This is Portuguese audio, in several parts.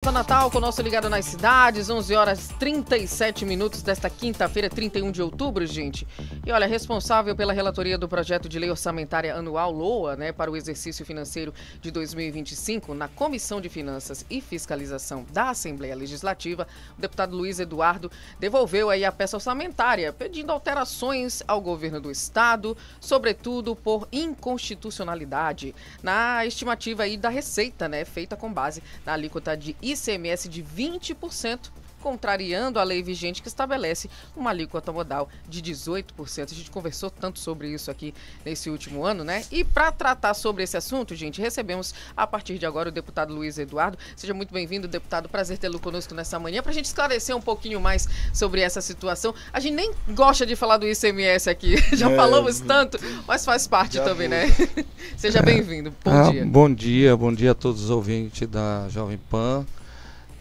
Natal com o nosso Ligado nas Cidades, 11 horas 37 minutos desta quinta-feira, 31 de outubro, gente. E olha, responsável pela relatoria do projeto de lei orçamentária anual LOA, para o exercício financeiro de 2025, na Comissão de Finanças e Fiscalização da Assembleia Legislativa, o deputado Luiz Eduardo devolveu aí a peça orçamentária, pedindo alterações ao governo do estado, sobretudo por inconstitucionalidade, na estimativa aí da receita, feita com base na alíquota de ICMS de 20%, contrariando a lei vigente que estabelece uma alíquota modal de 18%. A gente conversou tanto sobre isso aqui nesse último ano, E para tratar sobre esse assunto, gente, recebemos a partir de agora o deputado Luiz Eduardo. Seja muito bem-vindo, deputado. Prazer tê-lo conosco nessa manhã para a gente esclarecer um pouquinho mais sobre essa situação. A gente nem gosta de falar do ICMS aqui, já falamos tanto, mas faz parte também, Seja bem-vindo. Bom dia a todos os ouvintes da Jovem Pan.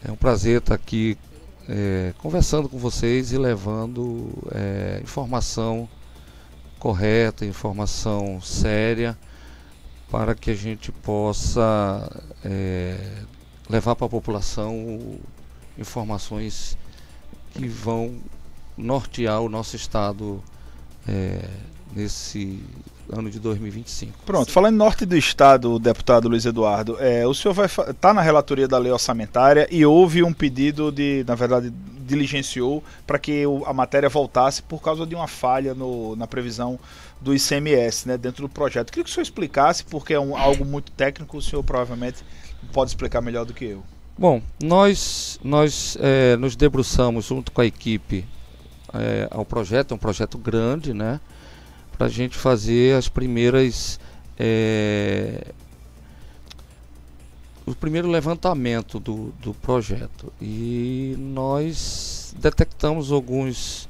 É um prazer estar aqui conversando com vocês e levando informação correta, informação séria, para que a gente possa levar para a população informações que vão nortear o nosso estado nesse ano de 2025. Pronto, falando em norte do estado, deputado Luiz Eduardo, o senhor vai estar na relatoria da lei orçamentária e houve um pedido na verdade, diligenciou para que a matéria voltasse por causa de uma falha na previsão do ICMS, dentro do projeto. Queria que o senhor explicasse, porque é algo muito técnico, o senhor provavelmente pode explicar melhor do que eu. Bom, nós nos debruçamos junto com a equipe ao projeto, é um projeto grande, para a gente fazer as primeiras o primeiro levantamento do projeto, e nós detectamos algumas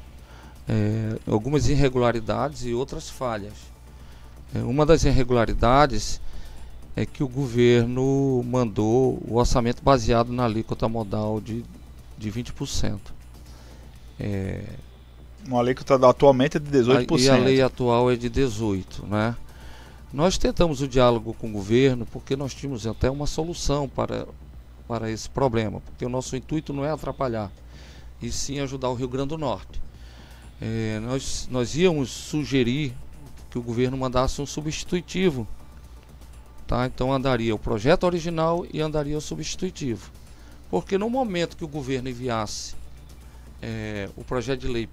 irregularidades e outras falhas. Uma das irregularidades é que o governo mandou o orçamento baseado na alíquota modal de 20%. Uma lei que está atualmente é de 18%. E a lei atual é de 18%, Nós tentamos o diálogo com o governo porque nós tínhamos até uma solução para esse problema, porque o nosso intuito não é atrapalhar, e sim ajudar o Rio Grande do Norte. Nós íamos sugerir que o governo mandasse um substitutivo, Então andaria o projeto original e andaria o substitutivo, porque no momento que o governo enviasse o projeto de lei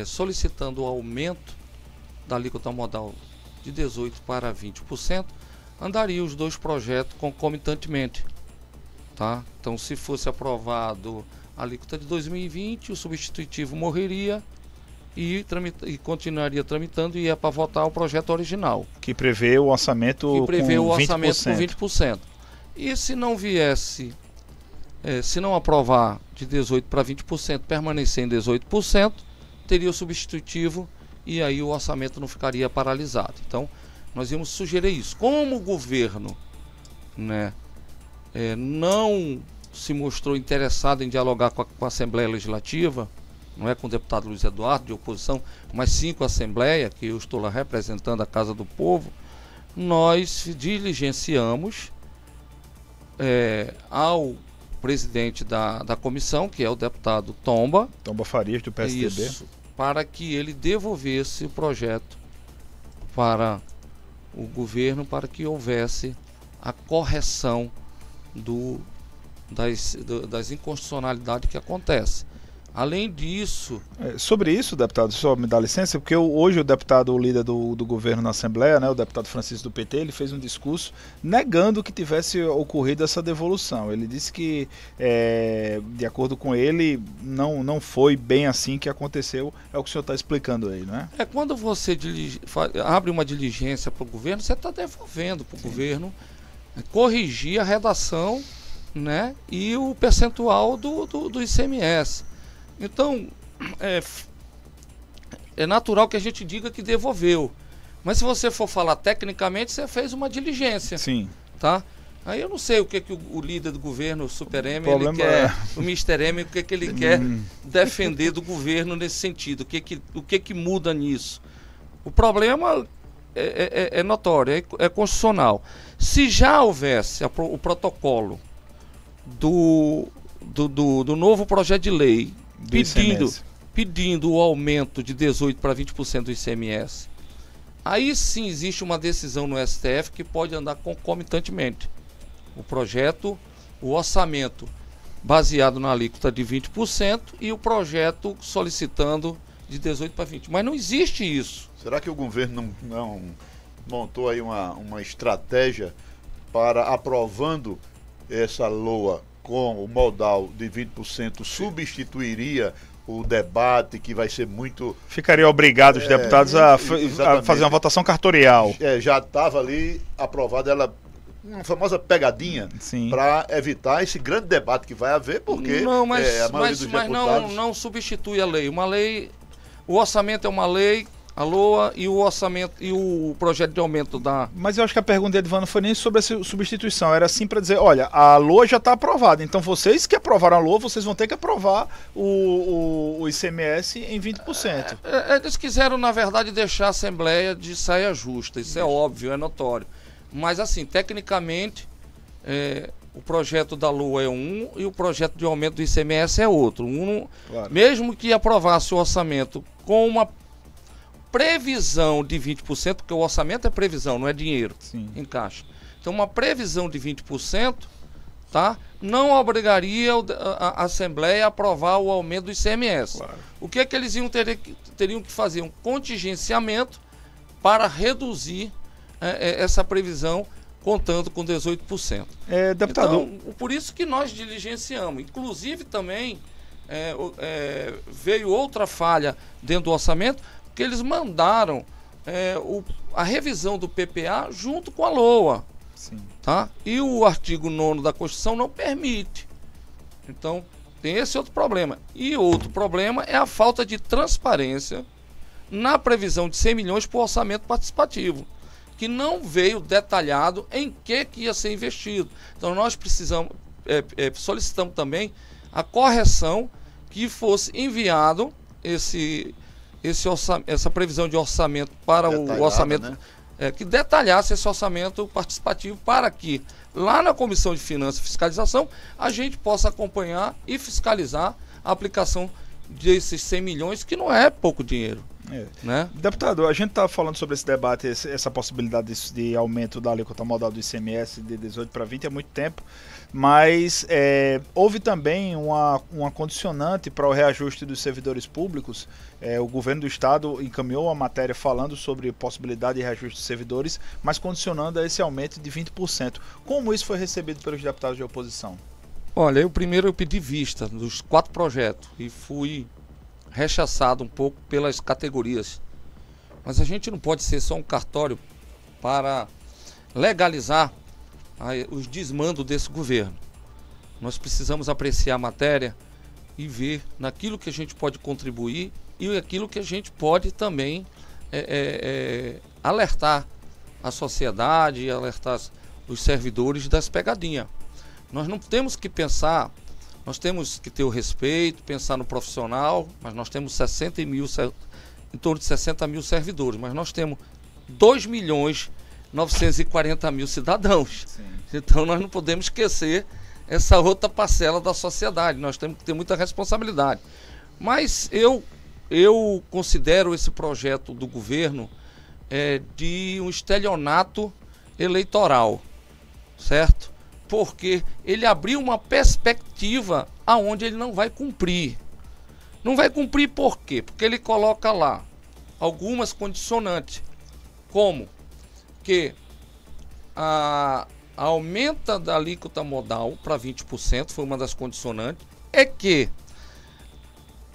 solicitando o aumento da alíquota modal de 18% para 20%, andariam os dois projetos concomitantemente. Então, se fosse aprovado a alíquota de 2020, o substitutivo morreria e continuaria tramitando, e ia para votar o projeto original. Que prevê o orçamento com 20%. E se não viesse, se não aprovar de 18% para 20%, permanecer em 18%, teria o substitutivo e aí o orçamento não ficaria paralisado. Então, nós íamos sugerir isso. Como o governo não se mostrou interessado em dialogar com a Assembleia Legislativa, não é com o deputado Luiz Eduardo, de oposição, mas sim com a Assembleia, que eu estou lá representando a Casa do Povo, nós diligenciamos ao presidente da comissão, que é o deputado Tomba Farias, do PSDB, para que ele devolvesse o projeto para o governo, para que houvesse a correção das inconstitucionalidades que acontecem. Além disso... Sobre isso, deputado, só me dá licença, porque hoje o deputado, o líder do governo na Assembleia, o deputado Francisco do PT, ele fez um discurso negando que tivesse ocorrido essa devolução. Ele disse que, de acordo com ele, não foi bem assim que aconteceu. É o que o senhor está explicando aí, não é? Quando você abre uma diligência para o governo, você está devolvendo para o governo corrigir a redação, e o percentual do ICMS. Então, é natural que a gente diga que devolveu. Mas se você for falar tecnicamente, você fez uma diligência. Sim. Aí eu não sei o que o líder do governo, o Super M, ele quer, o Mr. M, o que ele quer defender do governo nesse sentido. O que muda nisso? O problema é notório, é constitucional. Se já houvesse o protocolo do novo projeto de lei ICMS. pedindo o aumento de 18% para 20% do ICMS, aí sim existe uma decisão no STF que pode andar concomitantemente. O orçamento baseado na alíquota de 20% e o projeto solicitando de 18% para 20%. Mas não existe isso. Será que o governo não montou aí uma estratégia para, aprovando essa LOA com o modal de 20%, substituiria o debate que vai ser muito... Ficaria obrigado os deputados a fazer uma votação cartorial. Já estava ali aprovada ela, uma famosa pegadinha, para evitar esse grande debate que vai haver, porque não, a maioria dos deputados... não substitui a lei. O orçamento é uma lei, a LOA e o orçamento e o projeto de aumento da... Mas eu acho que a pergunta de Edvan não foi nem sobre essa substituição, era assim para dizer, olha, a LOA já está aprovada, então vocês que aprovaram a LOA, vocês vão ter que aprovar o ICMS em 20%. Eles quiseram, na verdade, deixar a Assembleia de saia justa, isso é óbvio, é notório. Mas assim, tecnicamente, o projeto da LOA é um e o projeto de aumento do ICMS é outro. Claro. Mesmo que aprovasse o orçamento com uma previsão de 20%, porque o orçamento é previsão, não é dinheiro em caixa. Então, uma previsão de 20%, tá, não obrigaria a Assembleia a aprovar o aumento do ICMS. Claro. O que é que eles teriam que fazer? Um contingenciamento para reduzir essa previsão, contando com 18%. Deputado... Então, por isso que nós diligenciamos. Inclusive, também veio outra falha dentro do orçamento, que eles mandaram a revisão do PPA junto com a LOA. Tá? E o artigo 9º da Constituição não permite. Então, tem esse outro problema. E outro problema é a falta de transparência na previsão de 100 milhões para o orçamento participativo, que não veio detalhado em que ia ser investido. Então, nós solicitamos também a correção que fosse enviado essa previsão de orçamento para o orçamento, né? Que detalhasse esse orçamento participativo para que lá na Comissão de Finanças e Fiscalização a gente possa acompanhar e fiscalizar a aplicação desses 100 milhões, que não é pouco dinheiro. Né? Deputado, a gente está falando sobre esse debate, essa possibilidade de aumento da alíquota modal do ICMS de 18 para 20 há muito tempo, mas houve também uma condicionante para o reajuste dos servidores públicos. O governo do estado encaminhou a matéria falando sobre possibilidade de reajuste dos servidores, mas condicionando a esse aumento de 20%. Como isso foi recebido pelos deputados de oposição? Olha, eu pedi vista dos 4 projetos e fui rechaçado um pouco pelas categorias. Mas a gente não pode ser só um cartório para legalizar os desmandos desse governo. Nós precisamos apreciar a matéria e ver naquilo que a gente pode contribuir e aquilo que a gente pode também alertar a sociedade, alertar os servidores das pegadinhas. Nós não temos que pensar, nós temos que ter o respeito, pensar no profissional, mas nós temos em torno de 60 mil servidores, mas nós temos 2.940.000 cidadãos. Sim. Então nós não podemos esquecer essa outra parcela da sociedade, nós temos que ter muita responsabilidade. Mas eu considero esse projeto do governo de um estelionato eleitoral, certo? Porque ele abriu uma perspectiva aonde ele não vai cumprir. Não vai cumprir por quê? Porque ele coloca lá algumas condicionantes, como que a aumenta da alíquota modal para 20%, foi uma das condicionantes, é que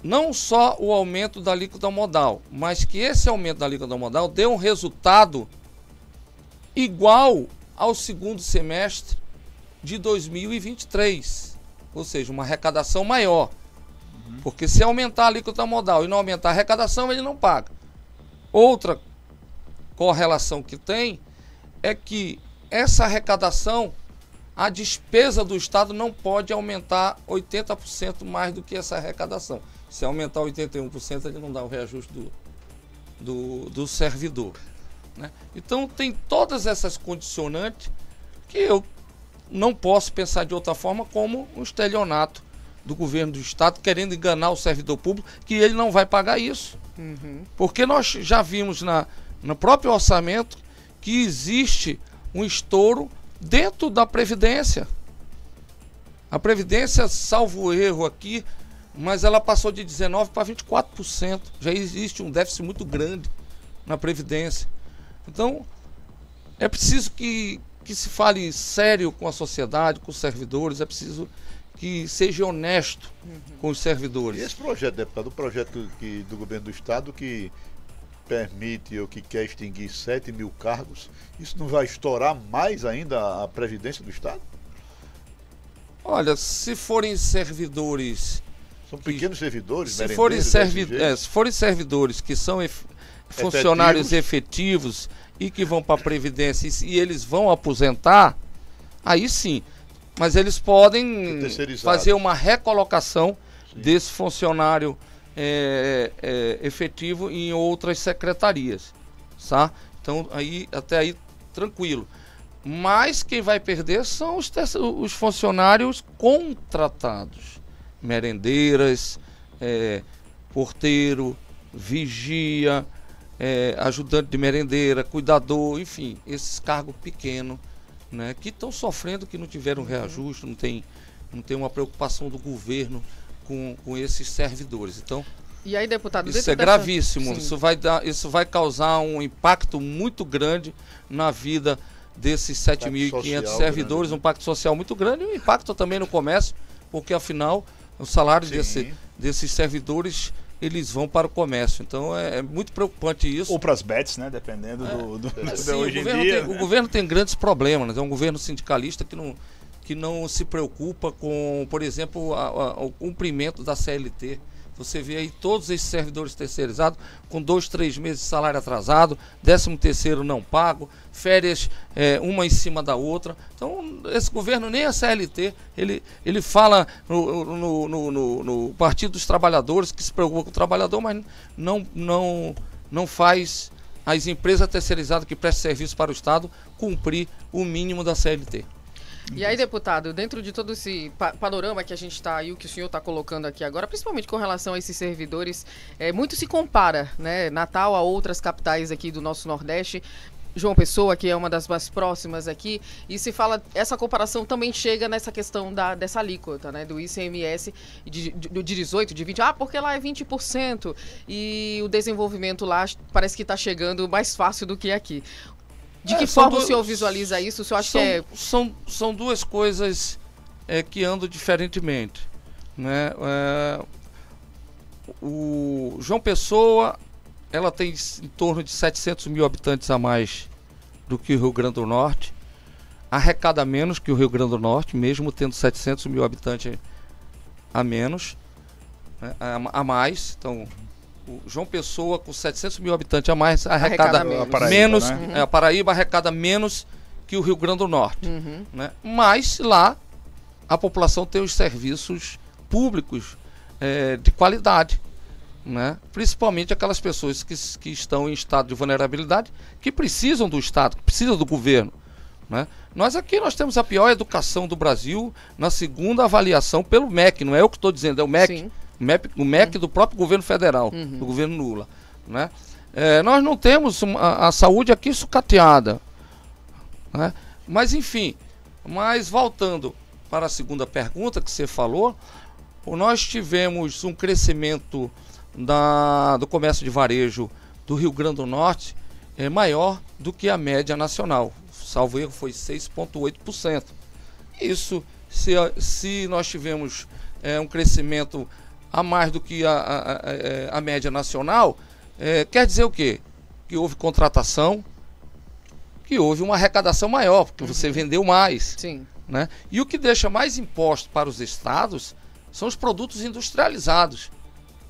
não só o aumento da alíquota modal, mas que esse aumento da alíquota modal dê um resultado igual ao segundo semestre de 2023, ou seja, uma arrecadação maior. Porque se aumentar a alíquota modal e não aumentar a arrecadação, ele não paga. Outra correlação que tem é que essa arrecadação, a despesa do Estado não pode aumentar 80% mais do que essa arrecadação. Se aumentar 81%, ele não dá o reajuste do servidor, né? Então tem todas essas condicionantes que eu não posso pensar de outra forma como um estelionato do governo do estado querendo enganar o servidor público, que ele não vai pagar isso. Porque nós já vimos no próprio orçamento que existe um estouro dentro da Previdência. A Previdência, salvo erro aqui, mas ela passou de 19% para 24%. Já existe um déficit muito grande na Previdência. Então, é preciso que se fale sério com a sociedade, com os servidores, é preciso que seja honesto com os servidores. E esse projeto, deputado, o projeto do governo do estado que permite ou que quer extinguir 7 mil cargos, isso não vai estourar mais ainda a Previdência do estado? Olha, se forem servidores... São pequenos servidores, se forem servidores que são funcionários efetivos e que vão para a Previdência e eles vão aposentar, aí sim. Mas eles podem fazer uma recolocação desse funcionário efetivo em outras secretarias, tá? Então, até aí, tranquilo. Mas quem vai perder são os funcionários contratados. Merendeiras, porteiro, vigia, ajudante de merendeira, cuidador, enfim, esses cargos pequenos, né, que estão sofrendo, que não tiveram reajuste, não tem uma preocupação do governo com esses servidores. Então, e aí, deputado, isso é gravíssimo. Isso vai causar um impacto muito grande na vida desses 7.500 servidores, um impacto social muito grande e um impacto também no comércio, porque afinal o salário desses servidores, eles vão para o comércio. Então é muito preocupante isso. Ou para as bets, né? Dependendo sim, hoje em dia. O governo tem grandes problemas, né? É um governo sindicalista que não se preocupa com, por exemplo, o cumprimento da CLT. Você vê aí todos esses servidores terceirizados com 2, 3 meses de salário atrasado, 13º não pago, férias uma em cima da outra. Então, esse governo, nem a CLT, ele fala no Partido dos Trabalhadores, que se preocupa com o trabalhador, mas não faz as empresas terceirizadas que prestam serviço para o Estado cumprir o mínimo da CLT. E aí, deputado, dentro de todo esse panorama que a gente está aí, o que o senhor está colocando aqui agora, principalmente com relação a esses servidores, muito se compara, né, Natal a outras capitais aqui do nosso Nordeste. João Pessoa, que é uma das mais próximas aqui, e se fala, essa comparação também chega nessa questão dessa alíquota, né, do ICMS de 18, de 20, porque lá é 20%, e o desenvolvimento lá parece que está chegando mais fácil do que aqui. De que forma o senhor visualiza isso? O senhor acha que são duas coisas que andam diferentemente, né? O João Pessoa, ela tem em torno de 700 mil habitantes a mais do que o Rio Grande do Norte, arrecada menos que o Rio Grande do Norte, mesmo tendo 700 mil habitantes a menos, né, a mais. Então, o João Pessoa, com 700 mil habitantes a mais, arrecada menos, né? A Paraíba arrecada menos que o Rio Grande do Norte, né? Mas lá a população tem os serviços públicos de qualidade, né? Principalmente aquelas pessoas que estão em estado de vulnerabilidade, que precisam do Estado, que precisam do governo, né? Nós temos a pior educação do Brasil na segunda avaliação pelo MEC, não é eu que estou dizendo, é o MEC. Sim. O MEC do próprio governo federal, do governo Lula, né? Nós não temos a saúde aqui sucateada, né? Mas enfim, voltando para a segunda pergunta que você falou, nós tivemos um crescimento do comércio de varejo do Rio Grande do Norte maior do que a média nacional, salvo erro foi 6,8%. Isso, se nós tivemos um crescimento a mais do que a média nacional, quer dizer o quê? Que houve contratação, que houve uma arrecadação maior, porque você vendeu mais. Sim. Né? E o que deixa mais imposto para os estados são os produtos industrializados,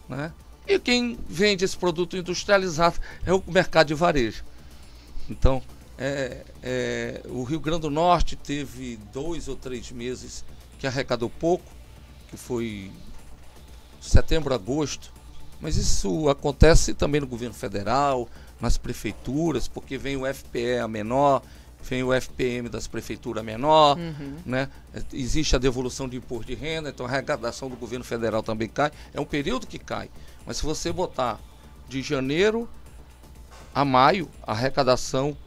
né? E quem vende esse produto industrializado é o mercado de varejo. Então, o Rio Grande do Norte teve 2 ou 3 meses que arrecadou pouco, que foi setembro, agosto, mas isso acontece também no governo federal, nas prefeituras, porque vem o FPE a menor vem o FPM das prefeituras menor, né? Existe a devolução de imposto de renda, então a arrecadação do governo federal também cai. É um período que cai. Mas se você botar de janeiro a maio, a arrecadação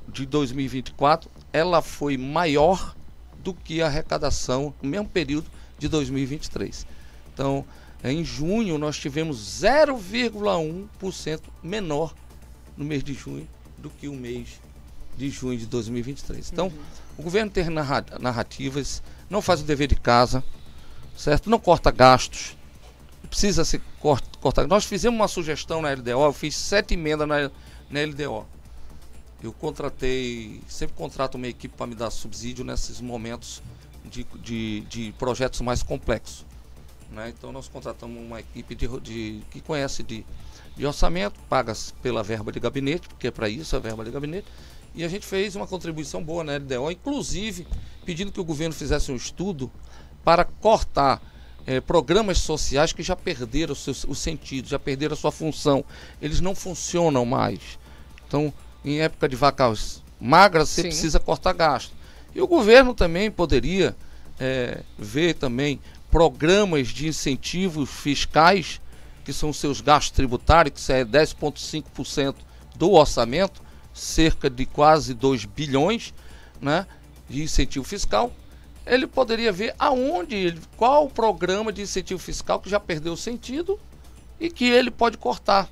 de 2024, ela foi maior do que a arrecadação no mesmo período de 2023. Então, em junho, nós tivemos 0,1% menor no mês de junho do que o mês de junho de 2023. Então, o governo tem narrativas, não faz o dever de casa, certo? Não corta gastos, precisa se cortar. Nós fizemos uma sugestão na LDO, eu fiz 7 emendas na LDO. Eu sempre contrato uma equipe para me dar subsídio nesses momentos de projetos mais complexos, né? Então nós contratamos uma equipe que conhece de orçamento, paga pela verba de gabinete, porque é para isso a verba de gabinete, e a gente fez uma contribuição boa na LDO, inclusive pedindo que o governo fizesse um estudo para cortar programas sociais que já perderam o sentido, já perderam a sua função, eles não funcionam mais. Então, em época de vacas magras, você precisa cortar gasto. E o governo também poderia ver também programas de incentivos fiscais, que são os seus gastos tributários, que é 10,5% do orçamento, cerca de quase 2 bilhões, né, de incentivo fiscal. Ele poderia ver qual o programa de incentivo fiscal que já perdeu o sentido e que ele pode cortar.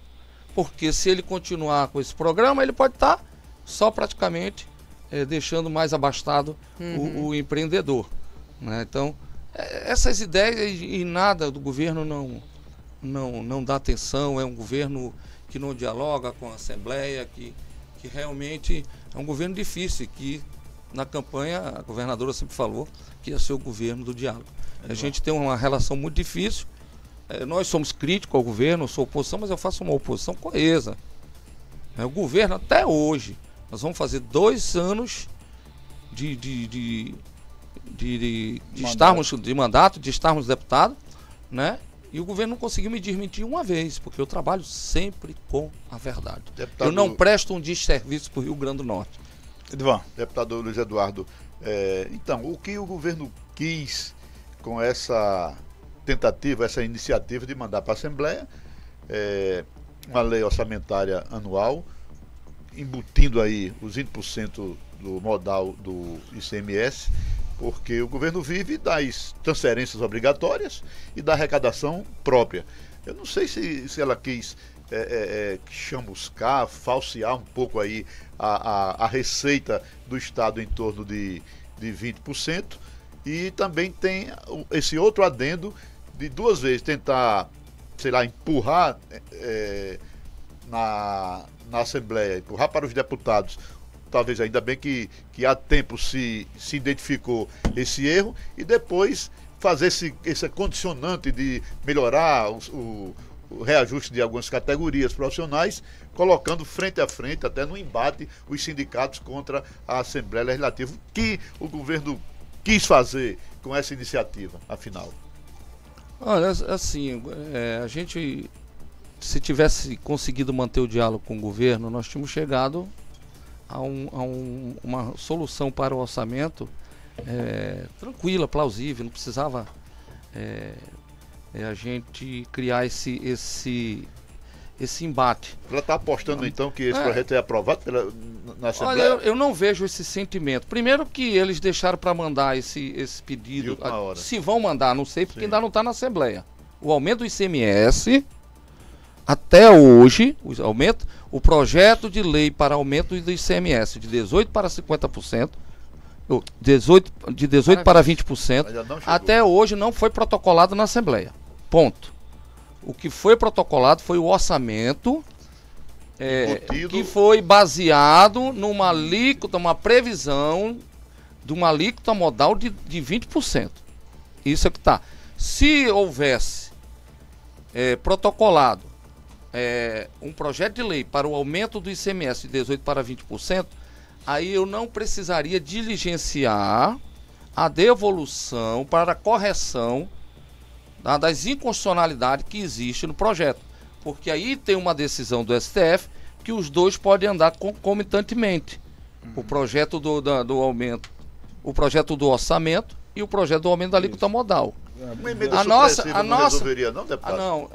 Porque se ele continuar com esse programa, ele pode estar só praticamente deixando mais abastado o empreendedor, né? Então, essas ideias e nada do governo não dá atenção. É um governo que não dialoga com a Assembleia, que realmente é um governo difícil, que na campanha a governadora sempre falou que ia ser o governo do diálogo. A gente tem uma relação muito difícil. Nós somos críticos ao governo, eu sou oposição, mas eu faço uma oposição coesa. O governo até hoje, nós vamos fazer 2 anos de estarmos de mandato, de estarmos deputados, né? E o governo não conseguiu me desmentir uma vez, porque eu trabalho sempre com a verdade. Deputado, eu não presto um desserviço para o Rio Grande do Norte. Edvan. Deputado Luiz Eduardo, então, o que o governo quis com essa tentativa, essa iniciativa de mandar para a Assembleia uma lei orçamentária anual, embutindo aí os 20% do modal do ICMS, porque o governo vive das transferências obrigatórias e da arrecadação própria. Eu não sei se ela quis chamuscar, falsear um pouco aí a receita do Estado em torno de 20%, e também tem esse outro adendo de 2 vezes tentar, sei lá, empurrar na Assembleia, empurrar para os deputados. Talvez, ainda bem que há tempo se identificou esse erro, e depois fazer esse condicionante de melhorar o reajuste de algumas categorias profissionais, colocando frente a frente, até no embate, os sindicatos contra a Assembleia Legislativa. O que o governo quis fazer com essa iniciativa, afinal? Olha, assim, a gente, se tivesse conseguido manter o diálogo com o governo, nós tínhamos chegado a uma solução para o orçamento tranquila, plausível, não precisava a gente criar esse embate. Ela está apostando então que esse projeto é aprovado na Assembleia? Olha, eu não vejo esse sentimento. Primeiro que eles deixaram para mandar esse pedido. Se vão mandar, não sei, porque ainda não está na Assembleia. O aumento do ICMS, até hoje, o projeto de lei para aumento do ICMS de 18% para 50%, de 18% para 20%, até hoje não foi protocolado na Assembleia. Ponto. O que foi protocolado foi o orçamento que foi baseado numa alíquota, uma previsão de uma alíquota modal de 20%. Isso é que está. Se houvesse protocolado um projeto de lei para o aumento do ICMS de 18% para 20%, aí eu não precisaria diligenciar a devolução para a correção das inconstitucionalidades que existe no projeto, porque aí tem uma decisão do STF que os dois podem andar concomitantemente. O projeto do aumento, o projeto do orçamento e o projeto do aumento da alíquota modal. Uma emenda A supressiva nossa, não resolveria, não, deputado? não,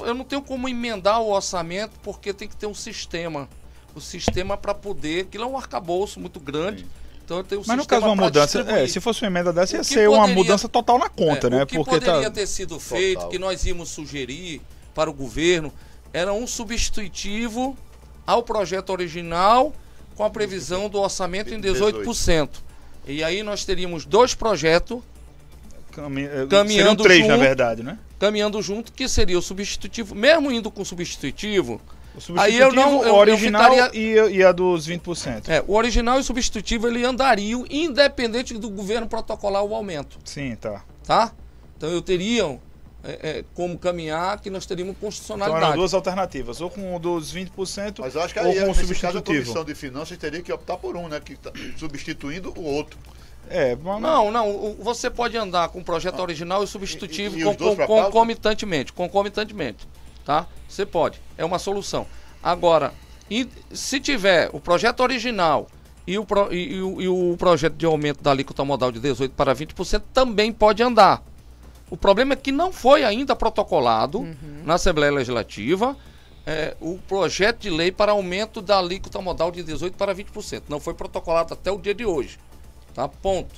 eu não tenho como emendar o orçamento porque tem que ter um sistema. O sistema para poder, aquilo é um arcabouço muito grande. Sim. Então eu tenho um Mas no sistema caso de uma pra mudança, distribuir. se fosse uma emenda dessa, ia O que ser uma poderia- mudança total na conta, né? O que Porque poderia ter sido feito, Total. que nós íamos sugerir para o governo, era um substitutivo ao projeto original com a previsão do orçamento em 18%. E aí nós teríamos dois projetos seriam caminhando 3, na junto. verdade, né? caminhando junto, que seria o substitutivo. Mesmo indo com o substitutivo, O aí eu não- o eu original ficaria- e a dos 20%. o original e o substitutivo ele andariam independente do governo protocolar o aumento, Sim, tá. tá? Então eu teria como caminhar, que nós teríamos Então constitucionalidade. eram duas alternativas, ou com o dos 20%, Mas eu acho que ou aí, com o nesse caso, a substitutivo. Comissão de Finanças teria que optar por um, né? Que tá substituindo o outro. Não, você pode andar com o projeto original e substitutivo E os dois pra pauta? concomitantemente, tá? Você pode, é uma solução. Agora, se tiver o projeto original e o projeto de aumento da alíquota modal de 18% para 20%, também pode andar. O problema é que não foi ainda protocolado na Assembleia Legislativa o projeto de lei para aumento da alíquota modal de 18% para 20%. Não foi protocolado até o dia de hoje. Tá? Ponto.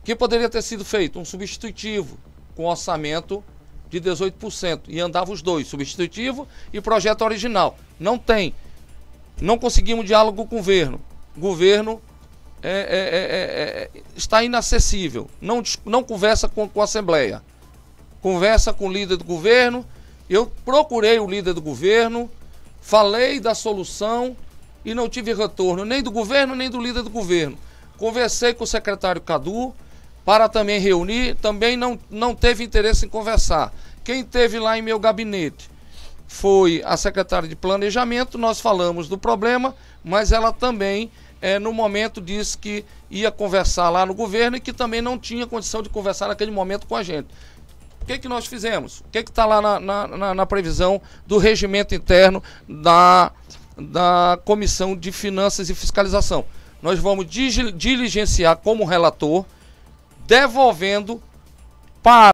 O que poderia ter sido feito? Um substitutivo com orçamento de 18%. E andava os dois, substitutivo e projeto original. Não tem. Não conseguimos diálogo com o governo. O governo está inacessível. Não conversa com a Assembleia. Conversa com o líder do governo. Eu procurei o líder do governo, falei da solução e não tive retorno nem do governo, nem do líder do governo. Conversei com o secretário Cadu para também reunir, também não teve interesse em conversar. Quem esteve lá em meu gabinete foi a secretária de Planejamento, nós falamos do problema, mas ela também, no momento, disse que ia conversar lá no governo e que também não tinha condição de conversar naquele momento com a gente. O que nós fizemos? O que está lá na previsão do regimento interno da Comissão de Finanças e Fiscalização? Nós vamos diligenciar como relator, devolvendo para